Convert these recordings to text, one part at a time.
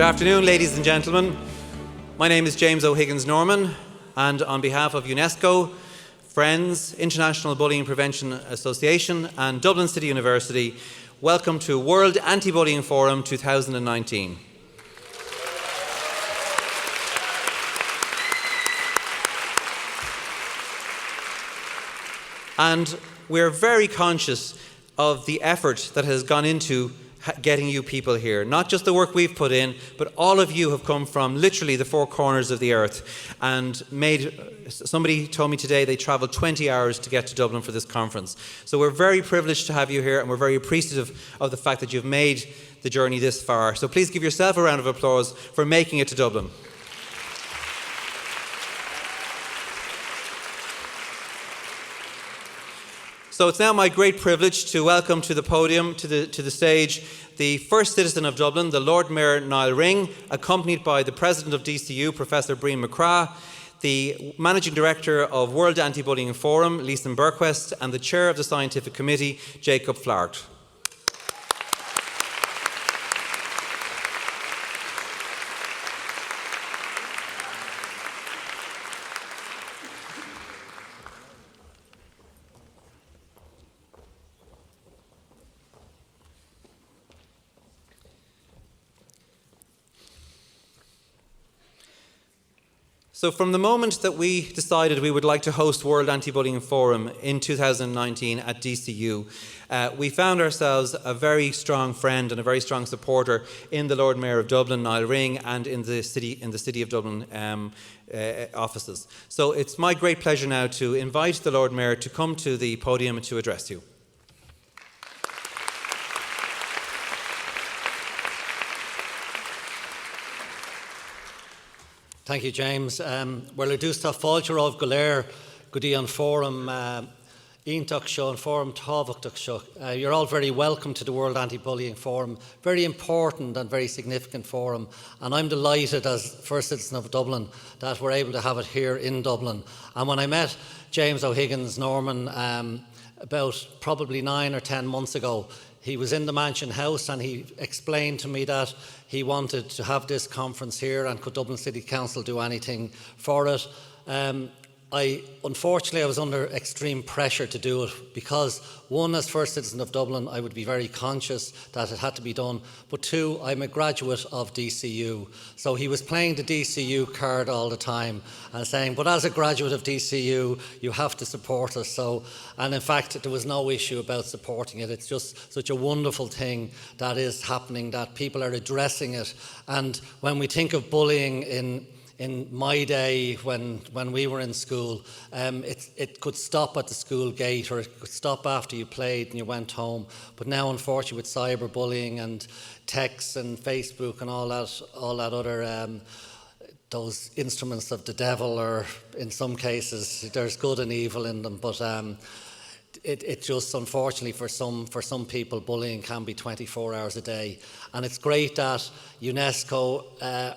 Good afternoon, ladies and gentlemen. My name is James O'Higgins Norman, and on behalf of UNESCO, Friends, International Bullying Prevention Association and Dublin City University, welcome to World Anti-Bullying Forum 2019. And we're very conscious of the effort that has gone into getting you people here. Not just the work we've put in, but all of you have come from literally the four corners of the earth and somebody told me today they travelled 20 hours to get to Dublin for this conference. So we're very privileged to have you here, and we're very appreciative of the fact that you've made the journey this far. So please give yourself a round of applause for making it to Dublin. So it's now my great privilege to welcome to the podium, to the stage, the first citizen of Dublin, the Lord Mayor Nial, accompanied by the President of DCU, Professor MacCraith, the Managing Director of World Anti-Bullying Forum, Lisen Bergquist, and the Chair of the Scientific Committee, Flärdh. So from the moment that we decided we would like to host World Anti-Bullying Forum in 2019 at DCU, we found ourselves a very strong friend and a very strong supporter in the Lord Mayor of Dublin, Nial, and in the City of Dublin offices. So it's my great pleasure now to invite the Lord Mayor to come to the podium to address you. Thank you, James. Well, dústa fáilte of Galéir go dtí an fórum ionach seo, an fórum tábhachtach seo. You're all very welcome to the World Anti-Bullying Forum. Very important and very significant forum. And I'm delighted as first citizen of Dublin that we're able to have it here in Dublin. And when I met James O'Higgins Norman about probably 9 or 10 months ago, he was in the Mansion House and he explained to me that he wanted to have this conference here and could Dublin City Council do anything for it. Unfortunately, I was under extreme pressure to do it because, one, as first citizen of Dublin, I would be very conscious that it had to be done, but two, I'm a graduate of DCU. So he was playing the DCU card all the time and saying, but as a graduate of DCU, you have to support us. And in fact, there was no issue about supporting it. It's just such a wonderful thing that is happening, that people are addressing it. And when we think of bullying in my day, when we were in school, it could stop at the school gate, or it could stop after you played and you went home. But now, unfortunately, with cyberbullying and texts and Facebook and all that other those instruments of the devil, or in some cases, there's good and evil in them. But it just, unfortunately, for some people, bullying can be 24 hours a day. And it's great that UNESCO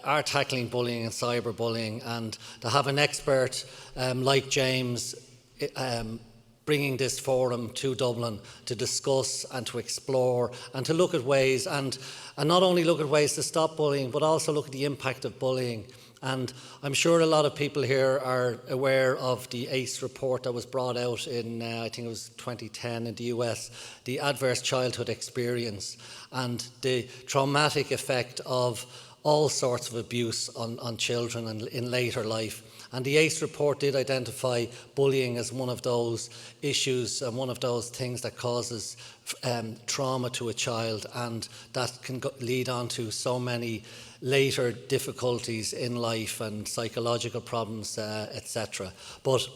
are tackling bullying and cyberbullying, and to have an expert like James bringing this forum to Dublin to discuss and to explore and to look at ways, and not only look at ways to stop bullying, but also look at the impact of bullying. And I'm sure a lot of people here are aware of the ACE report that was brought out in, I think it was 2010 in the US, the adverse childhood experience and the traumatic effect of all sorts of abuse on children and in later life. And the ACE report did identify bullying as one of those issues and one of those things that causes trauma to a child, and that can lead on to so many later difficulties in life and psychological problems, etc. But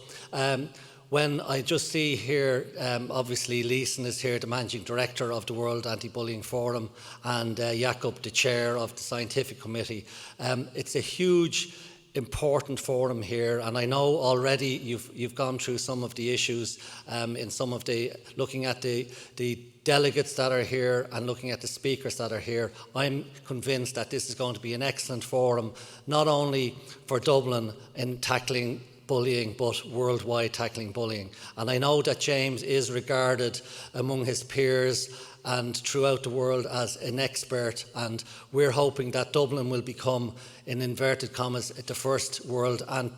when I just see here, obviously Lisen is here, the Managing Director of the World Anti-Bullying Forum, and Jakob, the Chair of the Scientific Committee. It's a huge, important forum here, and I know already you've gone through some of the issues in some of the, looking at the delegates that are here and looking at the speakers that are here. I'm convinced that this is going to be an excellent forum, not only for Dublin in tackling bullying, but worldwide tackling bullying. And I know that James is regarded among his peers and throughout the world as an expert, and we're hoping that Dublin will become, in inverted commas, the first world and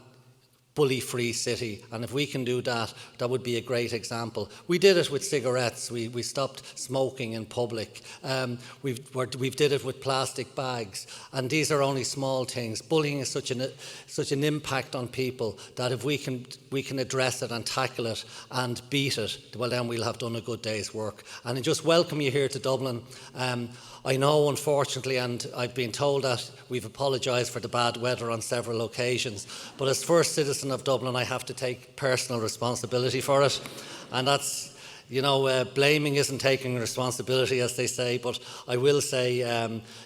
bully-free city, and if we can do that, that would be a great example. We did it with cigarettes. We stopped smoking in public. We've did it with plastic bags, and these are only small things. Bullying is such an impact on people that if we can address it and tackle it and beat it, well then we'll have done a good day's work. And I just welcome you here to Dublin. I know, unfortunately, and I've been told that we've apologised for the bad weather on several occasions, but as first citizen of Dublin, I have to take personal responsibility for it. And that's, blaming isn't taking responsibility, as they say, but I will say,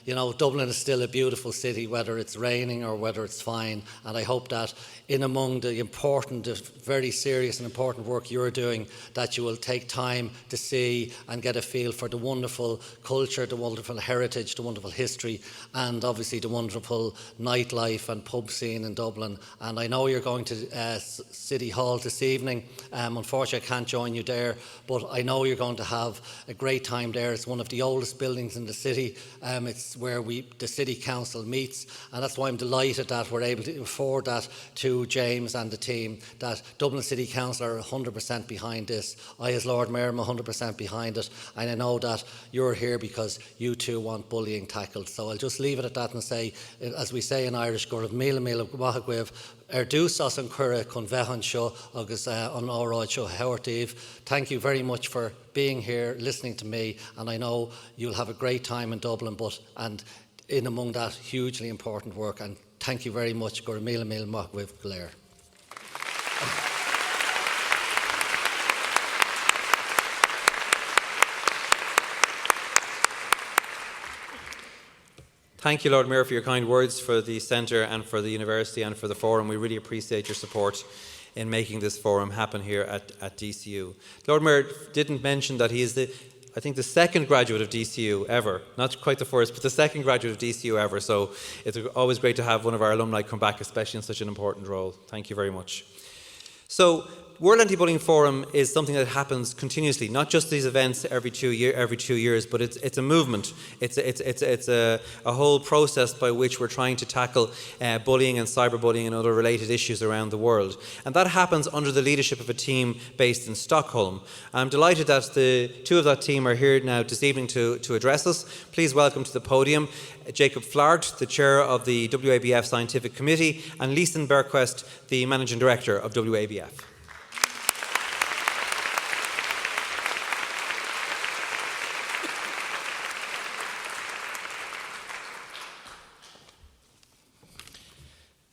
Dublin is still a beautiful city, whether it's raining or whether it's fine, and I hope that in among the important, very serious and important work you're doing, that you will take time to see and get a feel for the wonderful culture, the wonderful heritage, the wonderful history, and obviously the wonderful nightlife and pub scene in Dublin. And I know you're going to City Hall this evening. Unfortunately, I can't join you there, but I know you're going to have a great time there. It's one of the oldest buildings in the city. It's where the City Council meets, and that's why I'm delighted that we're able to afford that to James and the team, that Dublin City Council are 100% behind this. I, as Lord Mayor, am 100% behind it, and I know that you're here because you too want bullying tackled. So I'll just leave it at that and say, as we say in Irish, Gurv Mila Mila Wahagwev, Dús an Cura chun bheithan seo agus an óráid seo Haortív. Thank you very much for being here, listening to me, and I know you'll have a great time in Dublin, and in among that, hugely important work. And thank you very much. Gur mila mila machwiv Blair. Thank you, Lord Mayor, for your kind words for the Centre and for the University and for the Forum. We really appreciate your support in making this forum happen here at DCU. Lord Mayor didn't mention that he is I think the second graduate of DCU ever, not quite the first, but the second graduate of DCU ever. So it's always great to have one of our alumni come back, especially in such an important role. Thank you very much. So World Anti-Bullying Forum is something that happens continuously, not just these events every 2 years, but it's a movement. It's a whole process by which we're trying to tackle bullying and cyberbullying and other related issues around the world. And that happens under the leadership of a team based in Stockholm. I'm delighted that the two of that team are here now this evening to address us. Please welcome to the podium Jacob Flärdh, the chair of the WABF Scientific Committee, and Lisen Bergquist, the managing director of WABF.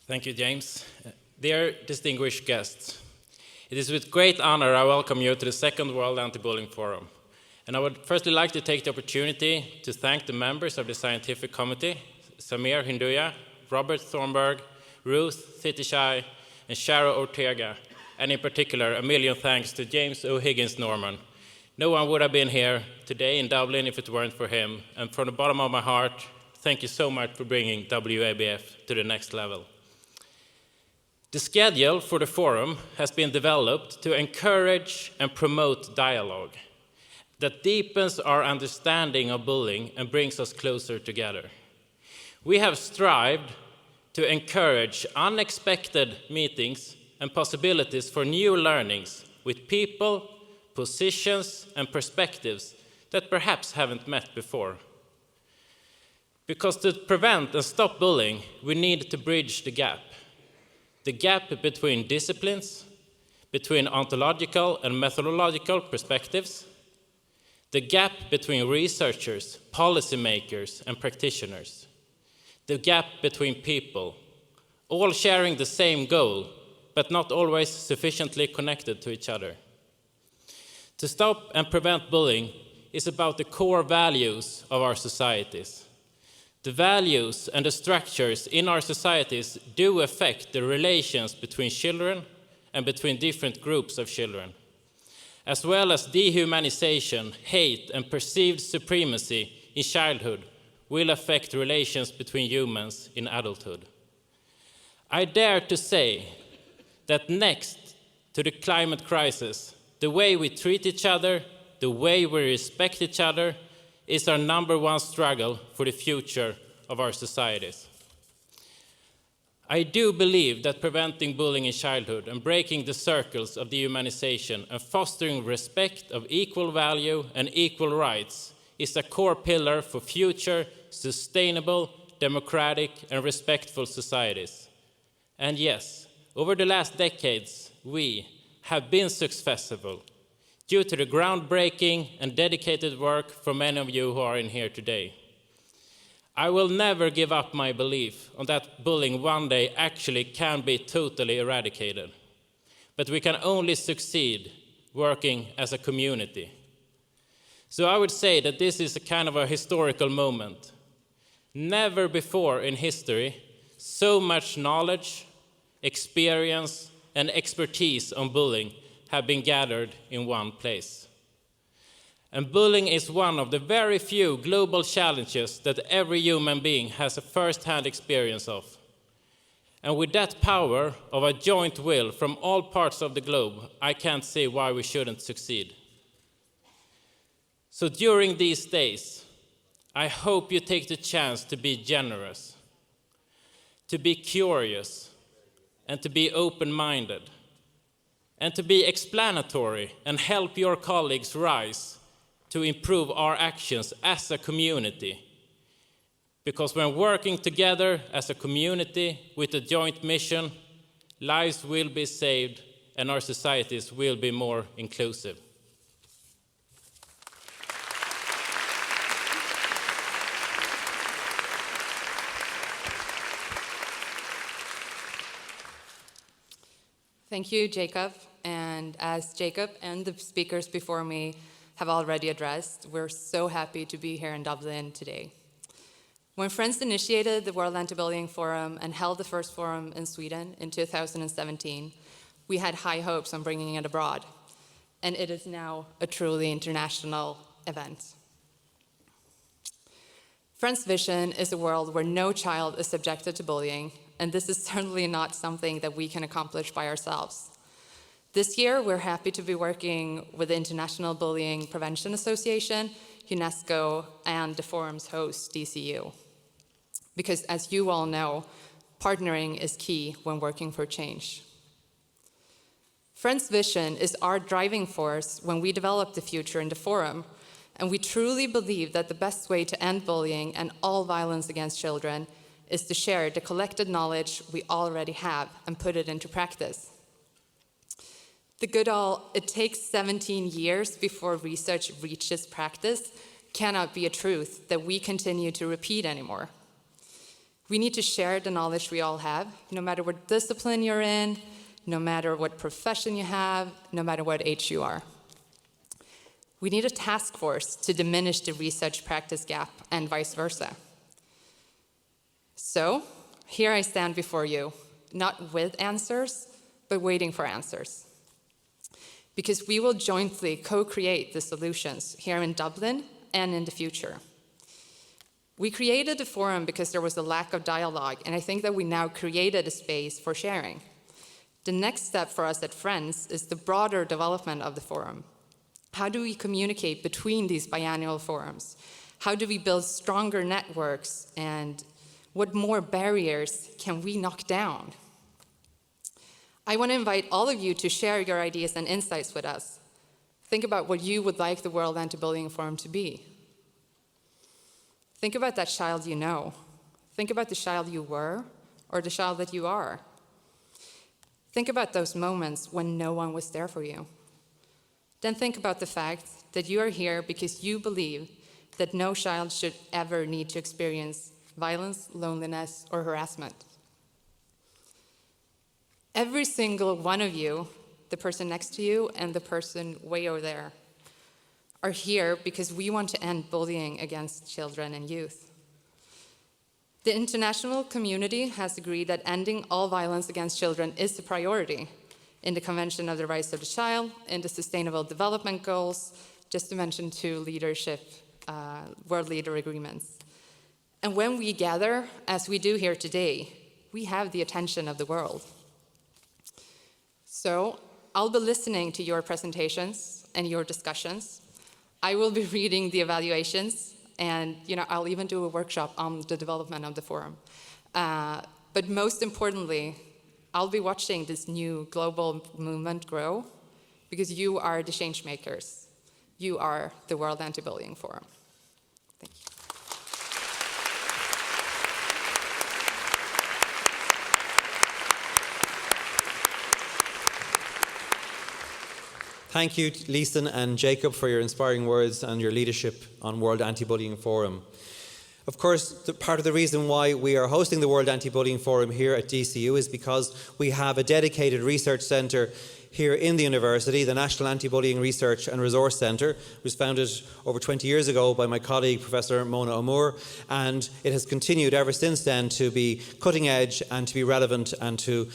Thank you, James. Dear distinguished guests, it is with great honor I welcome you to the second World Anti-Bullying Forum. And I would firstly like to take the opportunity to thank the members of the Scientific Committee, Samir Hinduya, Robert Thornburg, Ruth Thitishai, and Shara Ortega, and in particular, a million thanks to James O'Higgins Norman. No one would have been here today in Dublin if it weren't for him. And from the bottom of my heart, thank you so much for bringing WABF to the next level. The schedule for the forum has been developed to encourage and promote dialogue that deepens our understanding of bullying and brings us closer together. We have strived to encourage unexpected meetings and possibilities for new learnings with people, positions, and perspectives that perhaps haven't met before. Because to prevent and stop bullying, we need to bridge the gap. The gap between disciplines, between ontological and methodological perspectives, the gap between researchers, policymakers, and practitioners, the gap between people, all sharing the same goal, but not always sufficiently connected to each other. To stop and prevent bullying is about the core values of our societies. The values and the structures in our societies do affect the relations between children and between different groups of children, as well as dehumanization, hate, and perceived supremacy in childhood will affect relations between humans in adulthood. I dare to say that next to the climate crisis, the way we treat each other, the way we respect each other, is our number one struggle for the future of our societies. I do believe that preventing bullying in childhood and breaking the circles of dehumanization and fostering respect of equal value and equal rights is a core pillar for future, sustainable, democratic, and respectful societies. And yes, over the last decades, we have been successful due to the groundbreaking and dedicated work from many of you who are in here today. I will never give up my belief on that bullying one day actually can be totally eradicated. But we can only succeed working as a community. So I would say that this is a kind of a historical moment. Never before in history, so much knowledge, experience, and expertise on bullying have been gathered in one place. And bullying is one of the very few global challenges that every human being has a first-hand experience of. And with that power of a joint will from all parts of the globe, I can't see why we shouldn't succeed. So during these days, I hope you take the chance to be generous, to be curious, and to be open-minded, and to be explanatory and help your colleagues rise to improve our actions as a community. Because when working together as a community with a joint mission, lives will be saved and our societies will be more inclusive. Thank you, Jacob. And as Jacob and the speakers before me have already addressed, we're so happy to be here in Dublin today. When Friends initiated the World Anti-Bullying Forum and held the first forum in Sweden in 2017, we had high hopes on bringing it abroad. And it is now a truly international event. Friends' vision is a world where no child is subjected to bullying, and this is certainly not something that we can accomplish by ourselves. This year, we're happy to be working with the International Bullying Prevention Association, UNESCO, and the forum's host, DCU. Because as you all know, partnering is key when working for change. Friends' vision is our driving force when we develop the future in the forum, and we truly believe that the best way to end bullying and all violence against children is to share the collected knowledge we already have and put it into practice. The good old, it takes 17 years before research reaches practice, cannot be a truth that we continue to repeat anymore. We need to share the knowledge we all have, no matter what discipline you're in, no matter what profession you have, no matter what age you are. We need a task force to diminish the research practice gap and vice versa. So, here I stand before you, not with answers, but waiting for answers. Because we will jointly co-create the solutions here in Dublin and in the future. We created the forum because there was a lack of dialogue, and I think that we now created a space for sharing. The next step for us at Friends is the broader development of the forum. How do we communicate between these biannual forums? How do we build stronger networks, and what more barriers can we knock down? I want to invite all of you to share your ideas and insights with us. Think about what you would like the World Anti-Bullying Forum to be. Think about that child you know. Think about the child you were, or the child that you are. Think about those moments when no one was there for you. Then think about the fact that you are here because you believe that no child should ever need to experience violence, loneliness, or harassment. Every single one of you, the person next to you and the person way over there, are here because we want to end bullying against children and youth. The international community has agreed that ending all violence against children is a priority in the Convention of the Rights of the Child, in the Sustainable Development Goals, just to mention two leadership, world leader agreements. And when we gather, as we do here today, we have the attention of the world. So I'll be listening to your presentations and your discussions. I will be reading the evaluations, and I'll even do a workshop on the development of the forum. But most importantly, I'll be watching this new global movement grow, because you are the change makers. You are the World Anti-Bullying Forum. Thank you. Thank you, Lisen and Jacob, for your inspiring words and your leadership on World Anti-Bullying Forum. Of course, part of the reason why we are hosting the World Anti-Bullying Forum here at DCU is because we have a dedicated research centre here in the university, the National Anti-Bullying Research and Resource Centre. It was founded over 20 years ago by my colleague, Professor Mona O'Moore, and it has continued ever since then to be cutting edge and to be relevant and to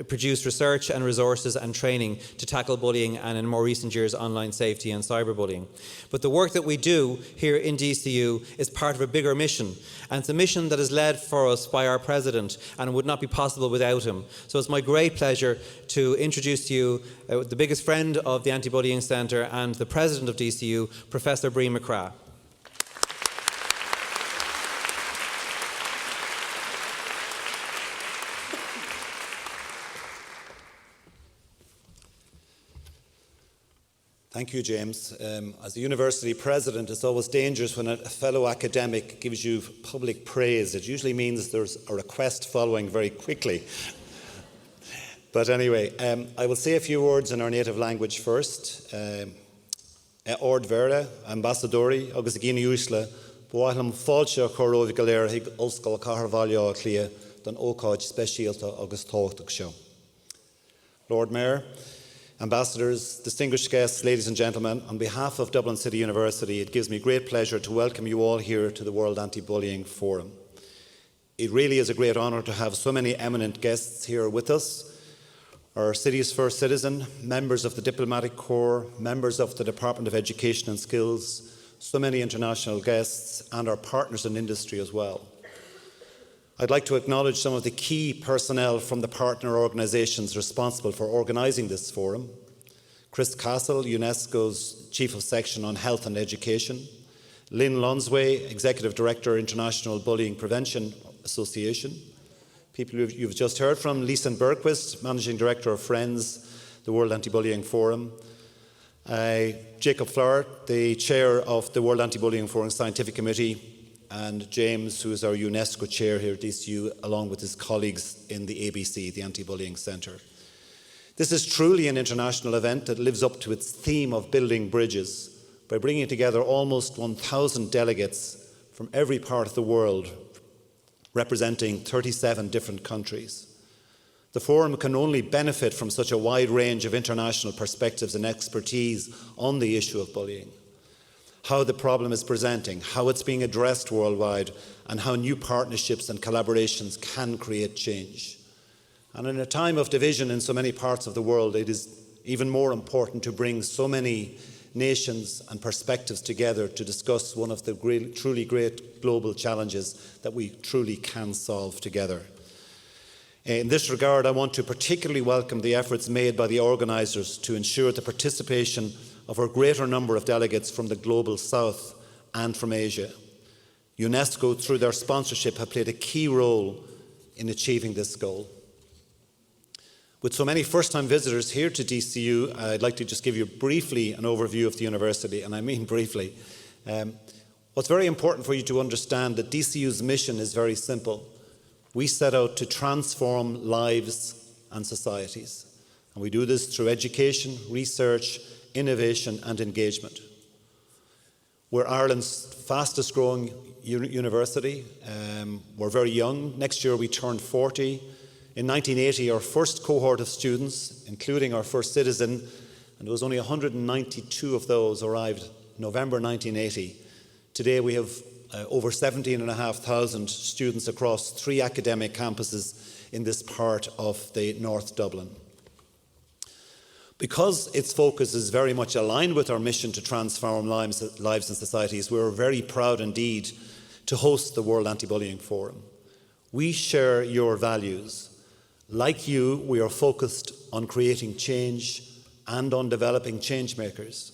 produce research and resources and training to tackle bullying and, in more recent years, online safety and cyberbullying. But the work that we do here in DCU is part of a bigger mission, and it's a mission that is led for us by our president and would not be possible without him. So it's my great pleasure to introduce to you the biggest friend of the Anti-Bullying Centre and the president of DCU, Professor Bree MacCraith. Thank you, James. As a university president, it's always dangerous when a fellow academic gives you public praise. It usually means there's a request following very quickly. But anyway, I will say a few words in our native language first. Ord vera, ambassadori, agus gini usla, boahlam falcha chorov galer hig ulskal carvalho clia, dan okaj specialta agus tochtach show. Lord Mayor, Ambassadors, distinguished guests, ladies and gentlemen, on behalf of Dublin City University, it gives me great pleasure to welcome you all here to the World Anti-Bullying Forum. It really is a great honour to have so many eminent guests here with us. Our city's first citizen, members of the Diplomatic Corps, members of the Department of Education and Skills, so many international guests, and our partners in industry as well. I'd like to acknowledge some of the key personnel from the partner organisations responsible for organising this forum. Chris Castle, UNESCO's Chief of Section on Health and Education. Lynn Lonsway, Executive Director, International Bullying Prevention Association. People you've just heard from, Lisen Bergquist, Managing Director of Friends, the World Anti-Bullying Forum. Jacob Flärdh, the Chair of the World Anti-Bullying Forum Scientific Committee, and James, who is our UNESCO chair here at DCU, along with his colleagues in the ABC, the Anti-Bullying Centre. This is truly an international event that lives up to its theme of building bridges by bringing together almost 1,000 delegates from every part of the world, representing 37 different countries. The forum can only benefit from such a wide range of international perspectives and expertise on the issue of bullying, how the problem is presenting, how it's being addressed worldwide, and how new partnerships and collaborations can create change. And in a time of division in so many parts of the world, it is even more important to bring so many nations and perspectives together to discuss one of the truly great global challenges that we truly can solve together. In this regard, I want to particularly welcome the efforts made by the organisers to ensure the participation of a greater number of delegates from the Global South and from Asia. UNESCO, through their sponsorship, have played a key role in achieving this goal. With so many first-time visitors here to DCU, I'd like to just give you briefly an overview of the university, and I mean briefly. What's very important for you to understand that DCU's mission is very simple. We set out to transform lives and societies, and we do this through education, research, innovation and engagement. We're Ireland's fastest growing university. We're very young. Next year we turn 40. In 1980, our first cohort of students, including our first citizen, and there was only 192 of those, arrived November 1980. Today we have over 17,500 students across 3 academic campuses in this part of the North Dublin. Because its focus is very much aligned with our mission to transform lives and societies, we're very proud indeed to host the World Anti-Bullying Forum. We share your values, Like you, we are focused on creating change and on developing change makers.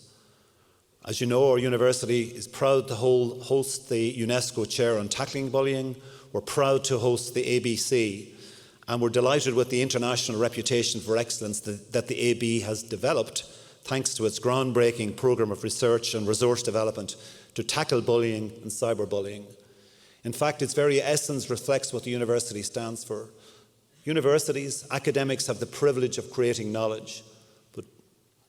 As you know, our university is proud to host the UNESCO Chair on Tackling Bullying. We're proud to host the ABC, and we're delighted with the international reputation for excellence that the AB has developed, thanks to its groundbreaking programme of research and resource development to tackle bullying and cyberbullying. In fact, its very essence reflects what the university stands for. Universities, academics have the privilege of creating knowledge, but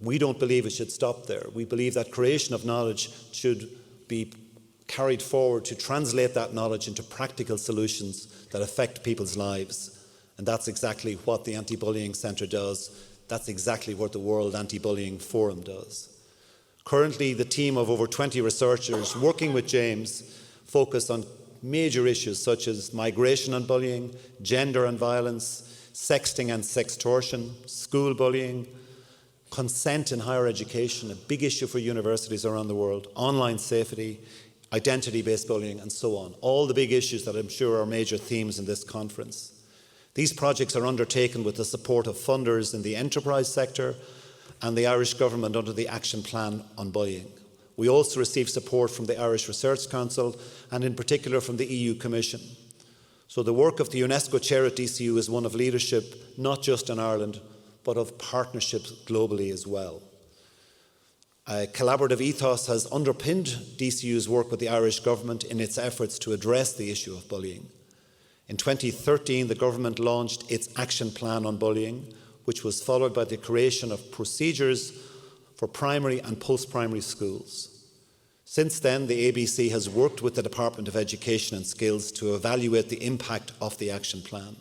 we don't believe it should stop there. We believe that creation of knowledge should be carried forward to translate that knowledge into practical solutions that affect people's lives. And that's exactly what the Anti-Bullying Centre does. That's exactly what the World Anti-Bullying Forum does. Currently, the team of over 20 researchers working with James focus on major issues such as migration and bullying, gender and violence, sexting and sextortion, school bullying, consent in higher education, a big issue for universities around the world, online safety, identity-based bullying, and so on. All the big issues that I'm sure are major themes in this conference. These projects are undertaken with the support of funders in the enterprise sector and the Irish Government under the Action Plan on Bullying. We also receive support from the Irish Research Council and in particular from the EU Commission. So the work of the UNESCO Chair at DCU is one of leadership, not just in Ireland, but of partnerships globally as well. A collaborative ethos has underpinned DCU's work with the Irish Government in its efforts to address the issue of bullying. In 2013, the Government launched its Action Plan on Bullying, which was followed by the creation of procedures for primary and post-primary schools. Since then, the ABC has worked with the Department of Education and Skills to evaluate the impact of the Action Plan.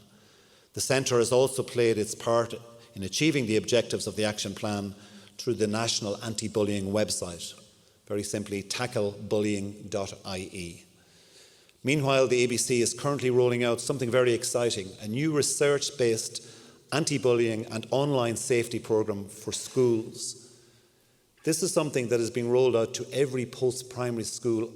The Centre has also played its part in achieving the objectives of the Action Plan through the National Anti-Bullying website, very simply tacklebullying.ie. Meanwhile, the ABC is currently rolling out something very exciting, a new research-based anti-bullying and online safety programme for schools. This is something that is being rolled out to every post-primary school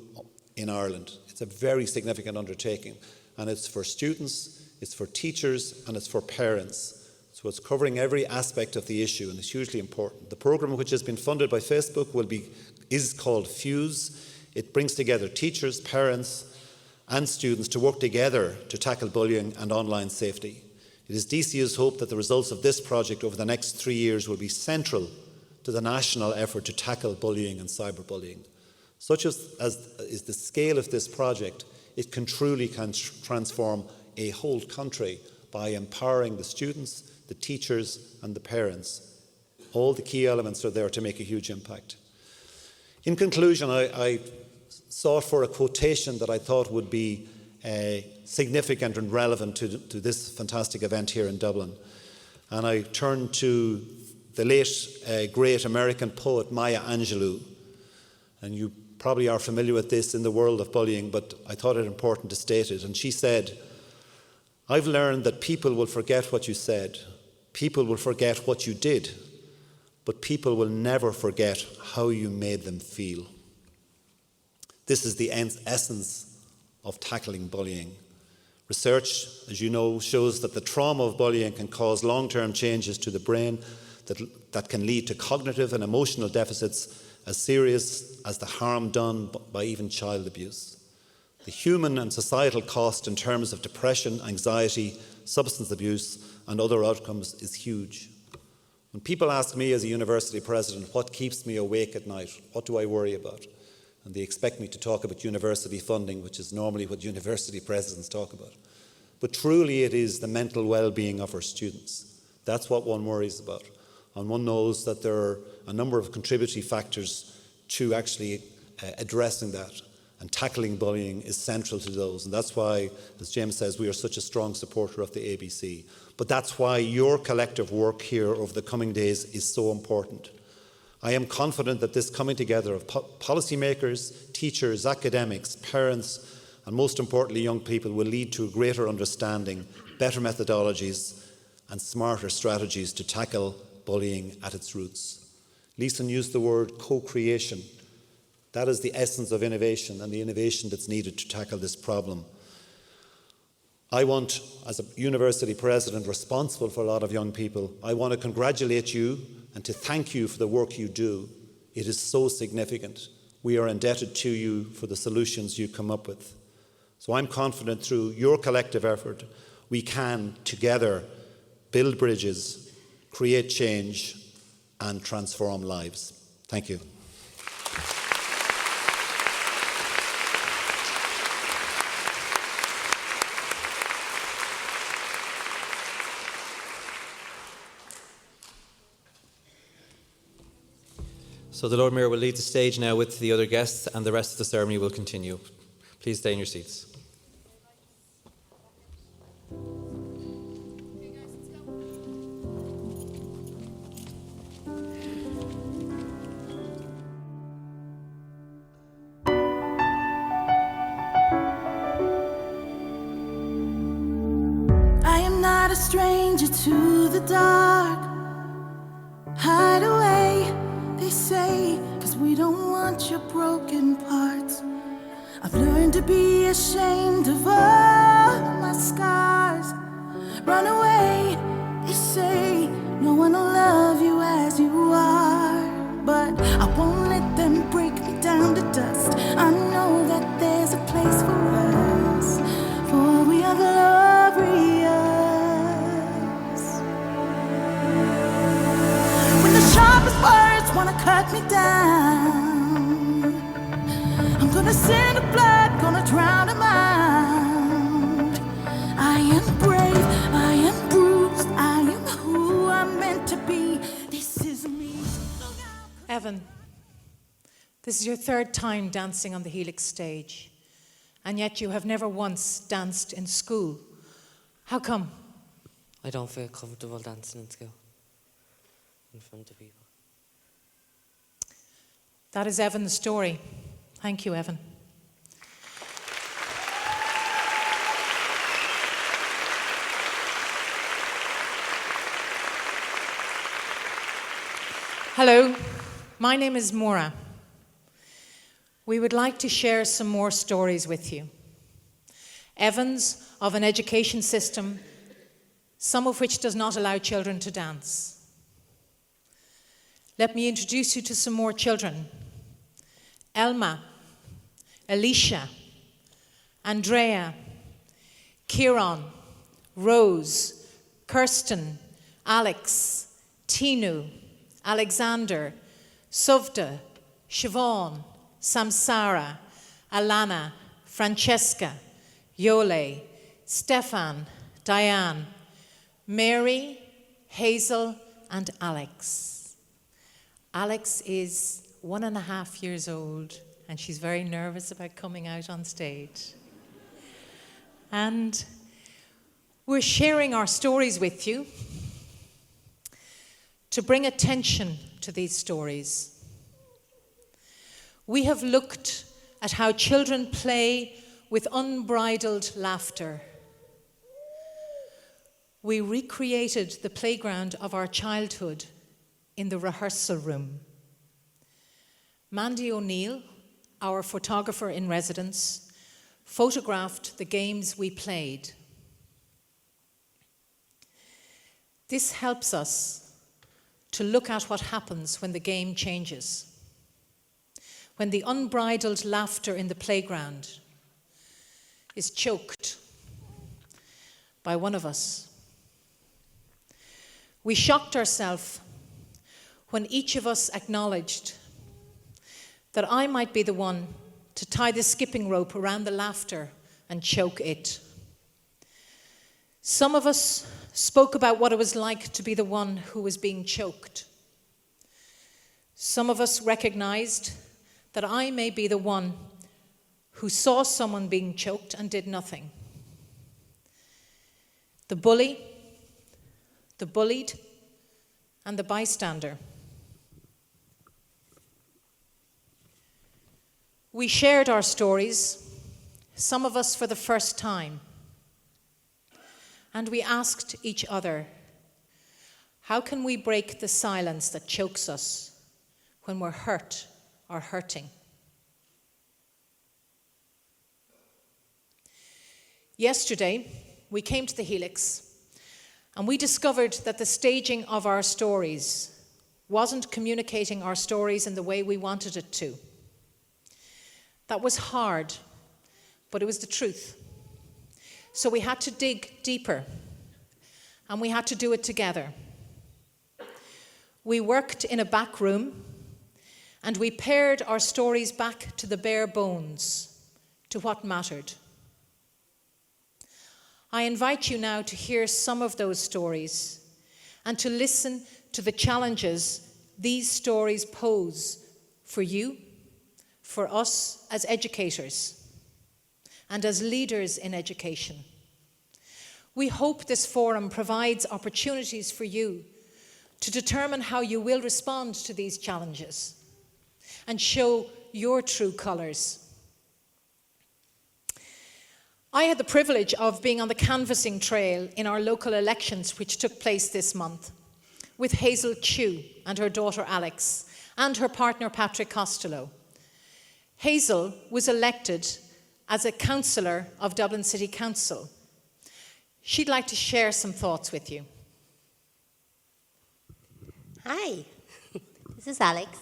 in Ireland. It's a very significant undertaking, and it's for students, it's for teachers, and it's for parents. So it's covering every aspect of the issue, and it's hugely important. The programme, which has been funded by Facebook, is called FUSE. It brings together teachers, parents, and students to work together to tackle bullying and online safety. It is DCU's hope that the results of this project over the next 3 years will be central to the national effort to tackle bullying and cyberbullying. Such as is the scale of this project, it can truly transform a whole country by empowering the students, the teachers, and the parents. All the key elements are there to make a huge impact. In conclusion, I sought for a quotation that I thought would be significant and relevant to this fantastic event here in Dublin. And I turned to the late great American poet Maya Angelou. And you probably are familiar with this in the world of bullying, but I thought it important to state it. And she said, "I've learned that people will forget what you said, people will forget what you did, but people will never forget how you made them feel." This is the essence of tackling bullying. Research, as you know, shows that the trauma of bullying can cause long-term changes to the brain that can lead to cognitive and emotional deficits as serious as the harm done by even child abuse. The human and societal cost in terms of depression, anxiety, substance abuse, and other outcomes is huge. When people ask me as a university president, what keeps me awake at night, what do I worry about? And they expect me to talk about university funding, which is normally what university presidents talk about. But truly it is the mental well-being of our students. That's what one worries about. And one knows that there are a number of contributory factors to actually addressing that. And tackling bullying is central to those. And that's why, as James says, we are such a strong supporter of the ABC. But that's why your collective work here over the coming days is so important. I am confident that this coming together of policymakers, teachers, academics, parents, and most importantly young people will lead to a greater understanding, better methodologies, and smarter strategies to tackle bullying at its roots. Lisen used the word co-creation. That is the essence of innovation and the innovation that's needed to tackle this problem. I want, as a university president responsible for a lot of young people, I want to congratulate you and to thank you for the work you do. It is so significant. We are indebted to you for the solutions you come up with. So I'm confident through your collective effort, we can together build bridges, create change, and transform lives. Thank you. So the Lord Mayor will leave the stage now with the other guests, and the rest of the ceremony will continue. Please stay in your seats. I am not a stranger to the dark. Hide away, they say, 'cause we don't want your broken parts. I've learned to be ashamed of all my scars. Run away, they say, no one will love you as you are. But I won't let them break me down to dust. I know that there's a place for us, for we are glorious. When the sharpest words wanna cut me down, I'm gonna send the blood, gonna drown them out. I am brave, I am bruised, I am who I'm meant to be. This is me. Evan, this is your third time dancing on the Helix stage, and yet you have never once danced in school. How come? I don't feel comfortable dancing in school in front of people. That is Evan's story. Thank you, Evan. Hello, my name is Maura. We would like to share some more stories with you. Evan's of an education system, some of which does not allow children to dance. Let me introduce you to some more children. Elma, Alicia, Andrea, Kieran, Rose, Kirsten, Alex, Tinu, Alexander, Suvda, Siobhan, Samsara, Alana, Francesca, Yole, Stefan, Diane, Mary, Hazel, and Alex. Alex is 1.5 years old, and she's very nervous about coming out on stage. And we're sharing our stories with you to bring attention to these stories. We have looked at how children play with unbridled laughter. We recreated the playground of our childhood in the rehearsal room. Mandy O'Neill, our photographer in residence, photographed the games we played. This helps us to look at what happens when the game changes, when the unbridled laughter in the playground is choked by one of us. We shocked ourselves when each of us acknowledged that I might be the one to tie the skipping rope around the laughter and choke it. Some of us spoke about what it was like to be the one who was being choked. Some of us recognized that I may be the one who saw someone being choked and did nothing. The bully, the bullied, and the bystander. We shared our stories, some of us for the first time, and we asked each other, how can we break the silence that chokes us when we're hurt or hurting? Yesterday, we came to the Helix and we discovered that the staging of our stories wasn't communicating our stories in the way we wanted it to. That was hard, but it was the truth. So we had to dig deeper, and we had to do it together. We worked in a back room, and we pared our stories back to the bare bones, to what mattered. I invite you now to hear some of those stories and to listen to the challenges these stories pose for you, for us as educators, and as leaders in education. We hope this forum provides opportunities for you to determine how you will respond to these challenges and show your true colours. I had the privilege of being on the canvassing trail in our local elections, which took place this month, with Hazel Chew and her daughter Alex and her partner Patrick Costello. Hazel was elected as a councillor of Dublin City Council. She'd like to share some thoughts with you. Hi, this is Alex.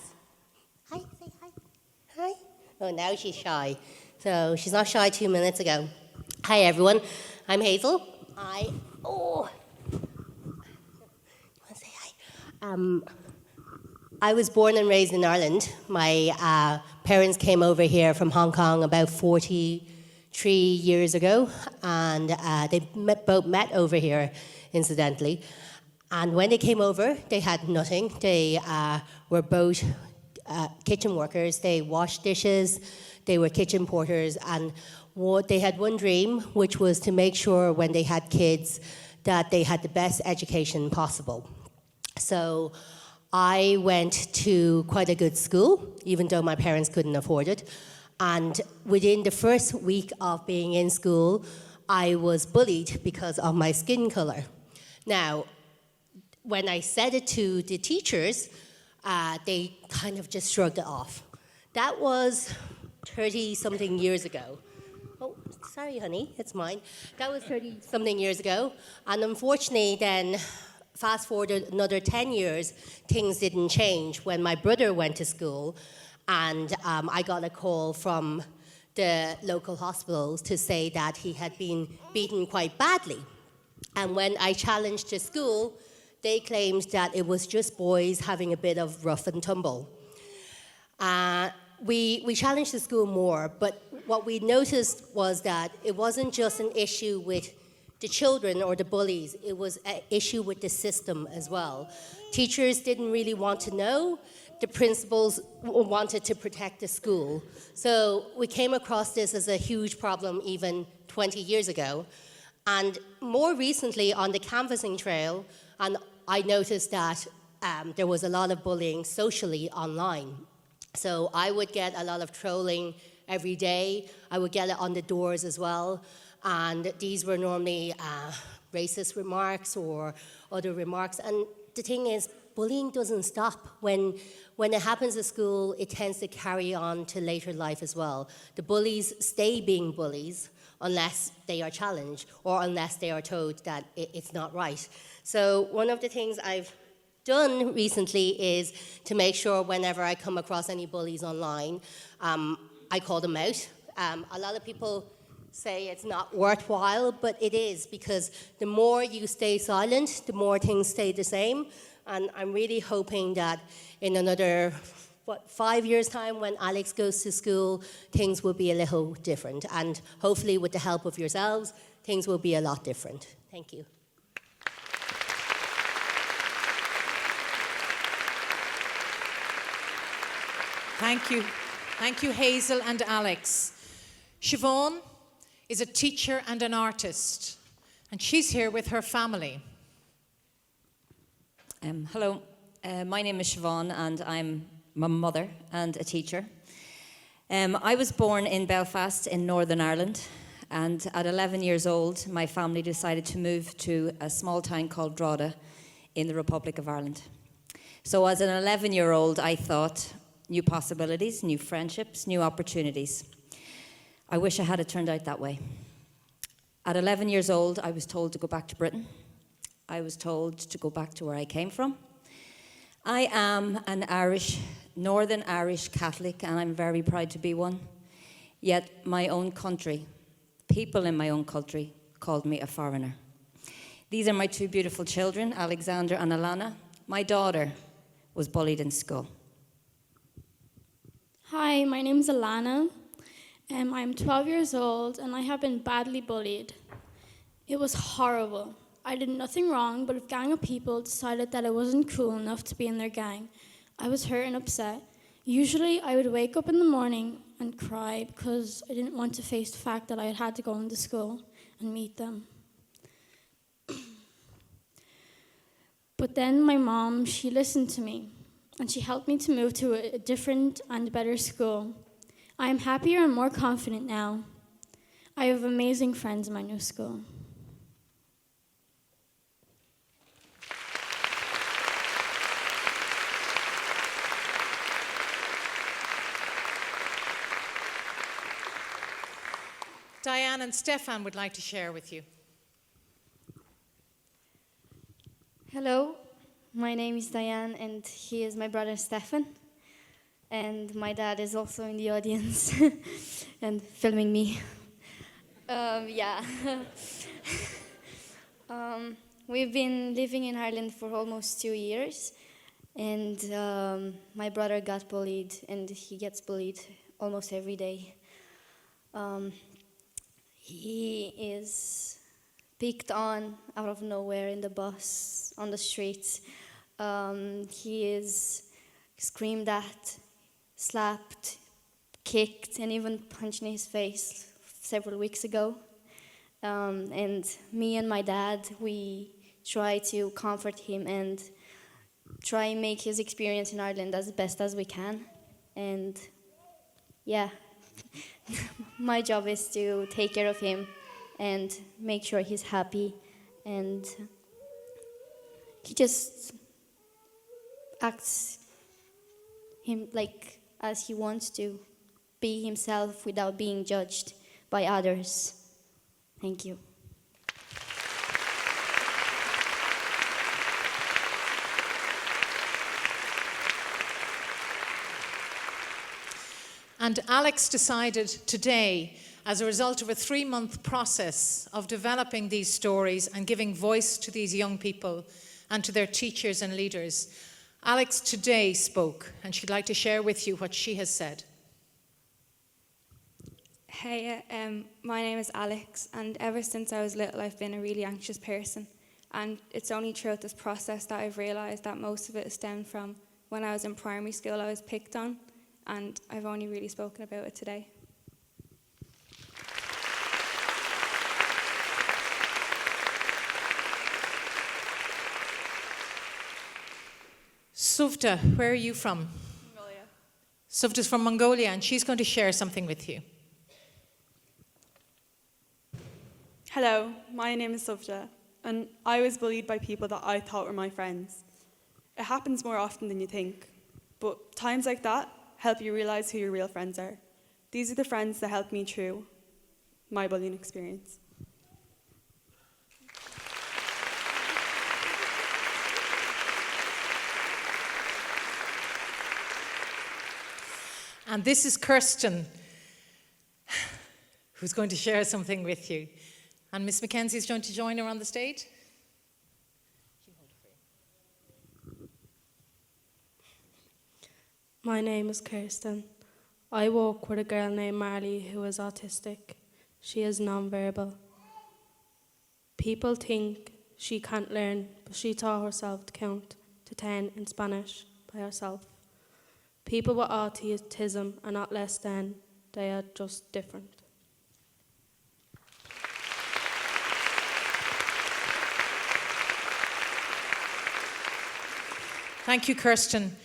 Hi, say hi. Hi. Oh, now she's shy. So she's not shy 2 minutes ago. Hi, everyone. I'm Hazel. I was born and raised in Ireland. My parents came over here from Hong Kong about 43 years ago, and they both met over here, incidentally. And when they came over, they had nothing. They were both kitchen workers. They washed dishes. They were kitchen porters, and they had one dream, which was to make sure when they had kids that they had the best education possible. So I went to quite a good school, even though my parents couldn't afford it. And within the first week of being in school, I was bullied because of my skin color. Now, when I said it to the teachers, they kind of just shrugged it off. That was 30-something years ago. Oh, sorry, honey, it's mine. That was 30-something years ago. And unfortunately, then, fast forward another 10 years, things didn't change. When my brother went to school, and I got a call from the local hospitals to say that he had been beaten quite badly. And when I challenged the school, they claimed that it was just boys having a bit of rough and tumble. We challenged the school more, but what we noticed was that it wasn't just an issue with the children or the bullies, it was an issue with the system as well. Teachers didn't really want to know, the principals wanted to protect the school. So we came across this as a huge problem even 20 years ago. And more recently on the canvassing trail, and I noticed that there was a lot of bullying socially online. So I would get a lot of trolling every day. I would get it on the doors as well. And these were normally racist remarks or other remarks. And the thing is, bullying doesn't stop. When it happens at school, it tends to carry on to later life as well. The bullies stay being bullies unless they are challenged or unless they are told that it's not right. So one of the things I've done recently is to make sure whenever I come across any bullies online, I call them out. A lot of people say it's not worthwhile, but it is, because the more you stay silent, the more things stay the same. And I'm really hoping that in another, 5 years' time, when Alex goes to school, things will be a little different. And hopefully with the help of yourselves, things will be a lot different. Thank you. Thank you. Thank you, Hazel and Alex. Siobhan is a teacher and an artist, and she's here with her family. Hello, my name is Siobhan, and I'm a mother and a teacher. I was born in Belfast in Northern Ireland, and at 11 years old, my family decided to move to a small town called Flärdh in the Republic of Ireland. So as an 11-year-old, I thought, new possibilities, new friendships, new opportunities. I wish I had it turned out that way. At 11 years old, I was told to go back to Britain. I was told to go back to where I came from. I am an Irish, Northern Irish Catholic, and I'm very proud to be one. Yet my own country, people in my own country, called me a foreigner. These are my two beautiful children, Alexander and Alana. My daughter was bullied in school. Hi, my name is Alana. I'm 12 years old and I have been badly bullied. It was horrible. I did nothing wrong, but a gang of people decided that I wasn't cool enough to be in their gang. I was hurt and upset. Usually I would wake up in the morning and cry because I didn't want to face the fact that I had to go into school and meet them. But then my mom, she listened to me and she helped me to move to a different and better school. I am happier and more confident now. I have amazing friends in my new school. Diane and Stefan would like to share with you. Hello, my name is Diane and he is my brother Stefan. And my dad is also in the audience and filming me. We've been living in Ireland for almost 2 years. And my brother got bullied and he gets bullied almost every day. He is picked on out of nowhere in the bus, on the streets. He is screamed at, slapped, kicked, and even punched in his face several weeks ago. And me and my dad, we try to comfort him and try and make his experience in Ireland as best as we can. And yeah, my job is to take care of him and make sure he's happy. And he just acts him like as he wants to, be himself without being judged by others. Thank you. And Alex decided today, as a result of a 3-month process of developing these stories and giving voice to these young people and to their teachers and leaders, Alex today spoke, and she'd like to share with you what she has said. Hey, my name is Alex, and ever since I was little, I've been a really anxious person. And it's only throughout this process that I've realised that most of it stemmed from when I was in primary school, I was picked on, and I've only really spoken about it today. Suvta, where are you from? Mongolia. Suvta's from Mongolia, and she's going to share something with you. Hello, my name is Suvta, and I was bullied by people that I thought were my friends. It happens more often than you think, but times like that help you realise who your real friends are. These are the friends that helped me through my bullying experience. And this is Kirsten, who's going to share something with you. And Miss Mackenzie is going to join her on the stage. My name is Kirsten. I work with a girl named Marley who is autistic. She is nonverbal. People think she can't learn, but she taught herself to count to 10 in Spanish by herself. People with autism are not less than, they are just different. Thank you, Kirsten.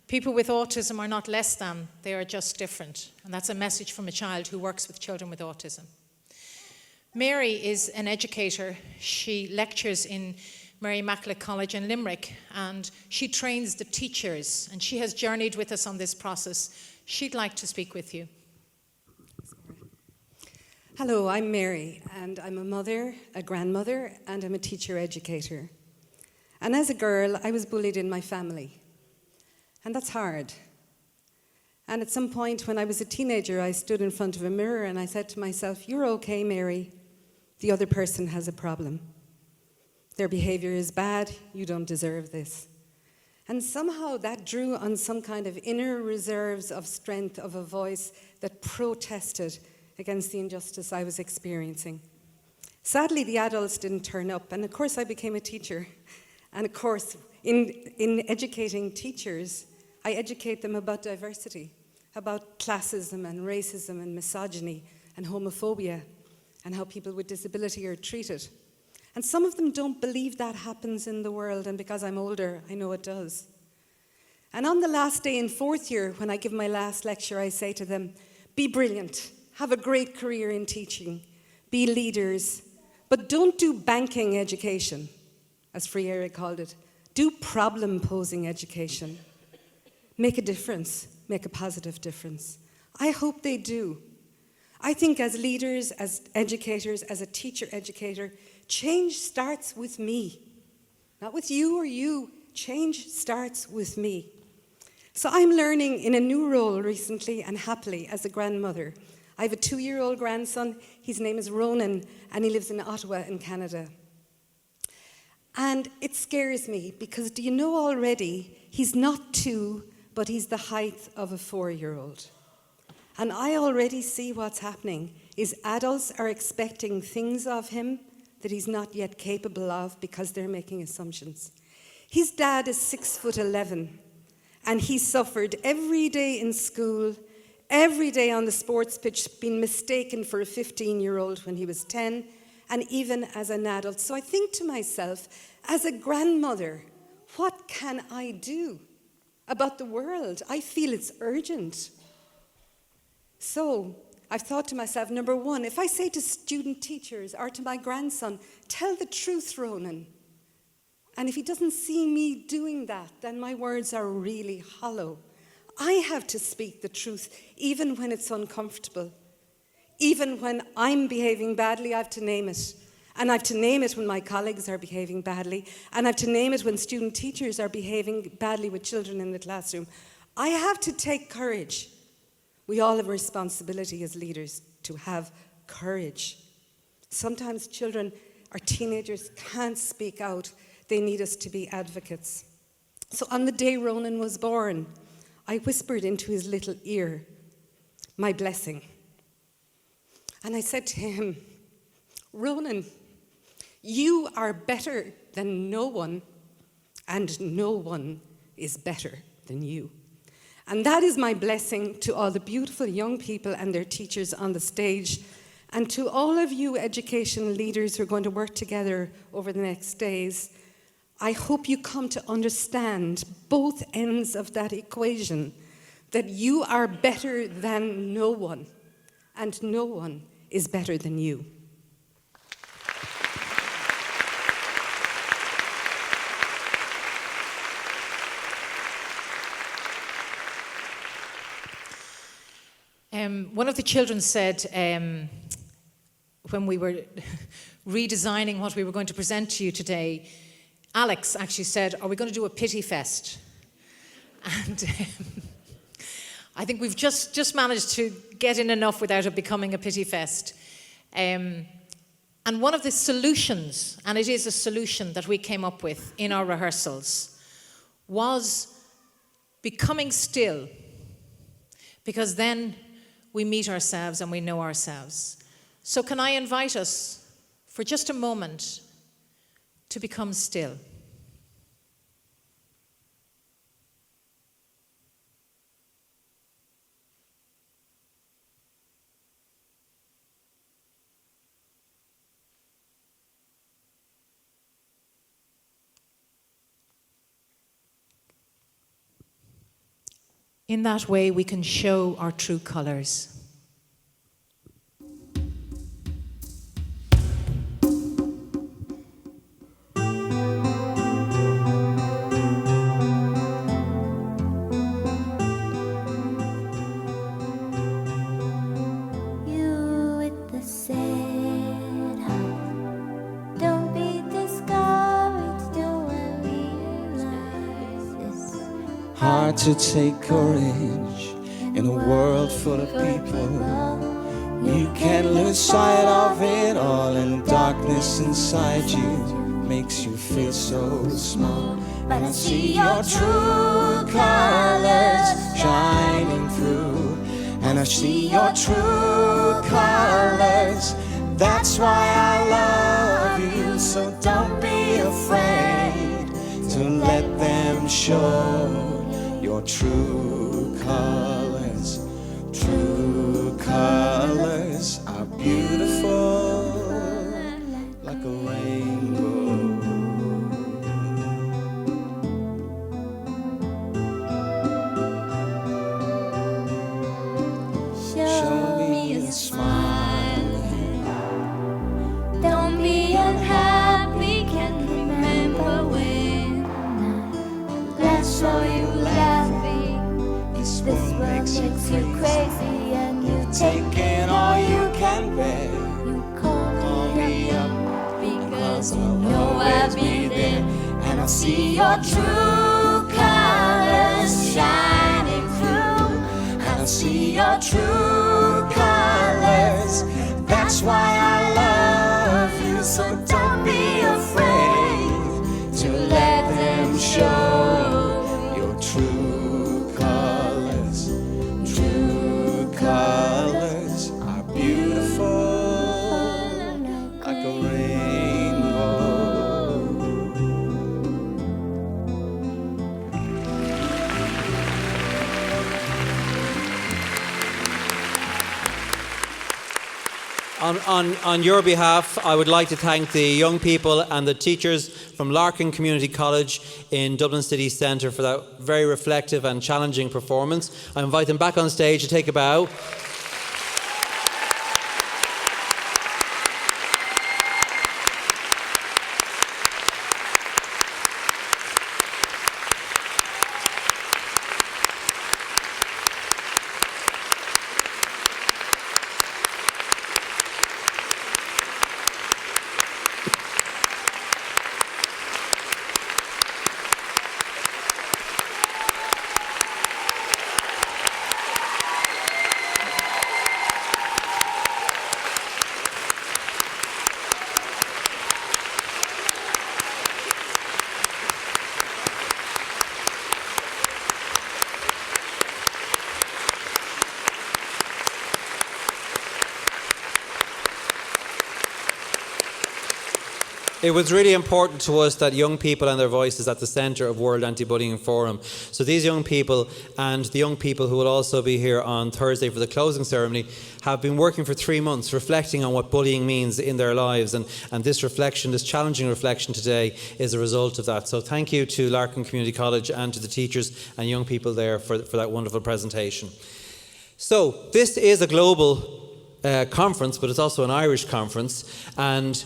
People with autism are not less than, they are just different. And that's a message from a child who works with children with autism. Mary is an educator. She lectures in Mary Immaculate College in Limerick, and she trains the teachers, and she has journeyed with us on this process. She'd like to speak with you. Hello, I'm Mary, and I'm a mother, a grandmother, and I'm a teacher educator. And as a girl, I was bullied in my family. And that's hard. And at some point when I was a teenager, I stood in front of a mirror and I said to myself, "You're okay, Mary. The other person has a problem. Their behavior is bad. You don't deserve this." And somehow that drew on some kind of inner reserves of strength of a voice that protested against the injustice I was experiencing. Sadly, the adults didn't turn up, and of course I became a teacher. And of course, in educating teachers, I educate them about diversity, about classism and racism and misogyny and homophobia and how people with disability are treated. And some of them don't believe that happens in the world, and because I'm older, I know it does. And on the last day in fourth year, when I give my last lecture, I say to them, "Be brilliant, have a great career in teaching, be leaders, but don't do banking education," as Flärdh called it. Do problem-posing education. Make a difference, make a positive difference. I hope they do. I think as leaders, as educators, as a teacher educator, change starts with me. Not with you or you. Change starts with me. So I'm learning in a new role recently and happily as a grandmother. I have a 2-year-old grandson. His name is Ronan, and he lives in Ottawa in Canada. And it scares me because, do you know already, he's not 2, but he's the height of a 4-year-old. And I already see what's happening is adults are expecting things of him that he's not yet capable of because they're making assumptions. His dad is 6'11", and he suffered every day in school, every day on the sports pitch, being mistaken for a 15-year-old when he was 10, and even as an adult. So I think to myself, as a grandmother, what can I do about the world? I feel it's urgent. So I've thought to myself, number one, if I say to student teachers or to my grandson, "Tell the truth, Ronan," and if he doesn't see me doing that, then my words are really hollow. I have to speak the truth, even when it's uncomfortable. Even when I'm behaving badly, I have to name it. And I have to name it when my colleagues are behaving badly. And I have to name it when student teachers are behaving badly with children in the classroom. I have to take courage. We all have a responsibility as leaders to have courage. Sometimes children or teenagers can't speak out. They need us to be advocates. So on the day Ronan was born, I whispered into his little ear, my blessing. And I said to him, "Ronan, you are better than no one, and no one is better than you." And that is my blessing to all the beautiful young people and their teachers on the stage, and to all of you education leaders who are going to work together over the next days. I hope you come to understand both ends of that equation, that you are better than no one, and no one is better than you. One of the children said, when we were redesigning what we were going to present to you today, Alex actually said, "Are we going to do a pity fest?" And I think we've just managed to get in enough without it becoming a pity fest. And one of the solutions, and it is a solution that we came up with in our rehearsals, was becoming still, because then we meet ourselves and we know ourselves. So can I invite us for just a moment to become still? In that way, we can show our true colors. You with the same to take courage in a world full of people. You can lose sight of it all, and darkness inside you makes you feel so small. But I see your true colors shining through, and I see your true colors. That's why I love you, so don't be afraid to let them show your true colors. True colors are beautiful like a rainbow. Show me a smile. Don't be unhappy, can't remember when I saw you laughing. This world makes you crazy, and you've taken all you can bear. You call me up because you know I'll be there, and I see your true colors shining through, and I see your true colors. That's why I love you, so don't be afraid to let them show your true colors. True colors are beautiful like a rainbow. On your behalf, I would like to thank the young people and the teachers from Larkin Community College in Dublin City Centre for that very reflective and challenging performance. I invite them back on stage to take a bow. It was really important to us that young people and their voices at the centre of World Anti-Bullying Forum. So these young people and the young people who will also be here on Thursday for the closing ceremony have been working for 3 months reflecting on what bullying means in their lives, and this reflection, this challenging reflection today is a result of that. So thank you to Larkin Community College and to the teachers and young people there for that wonderful presentation. So this is a global conference, but it's also an Irish conference, and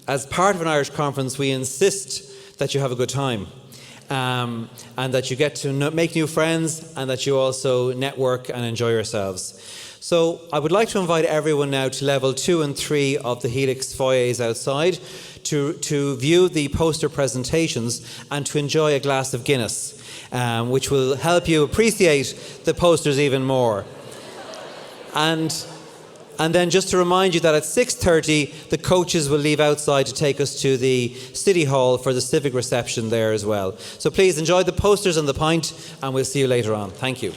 as part of an Irish conference, we insist that you have a good time and that you get to make new friends and that you also network and enjoy yourselves. So I would like to invite everyone now to level 2 and 3 of the Helix foyers outside to view the poster presentations and to enjoy a glass of Guinness, which will help you appreciate the posters even more. And then just to remind you that at 6:30, the coaches will leave outside to take us to the City Hall for the civic reception there as well. So please enjoy the posters and the pint, and we'll see you later on. Thank you.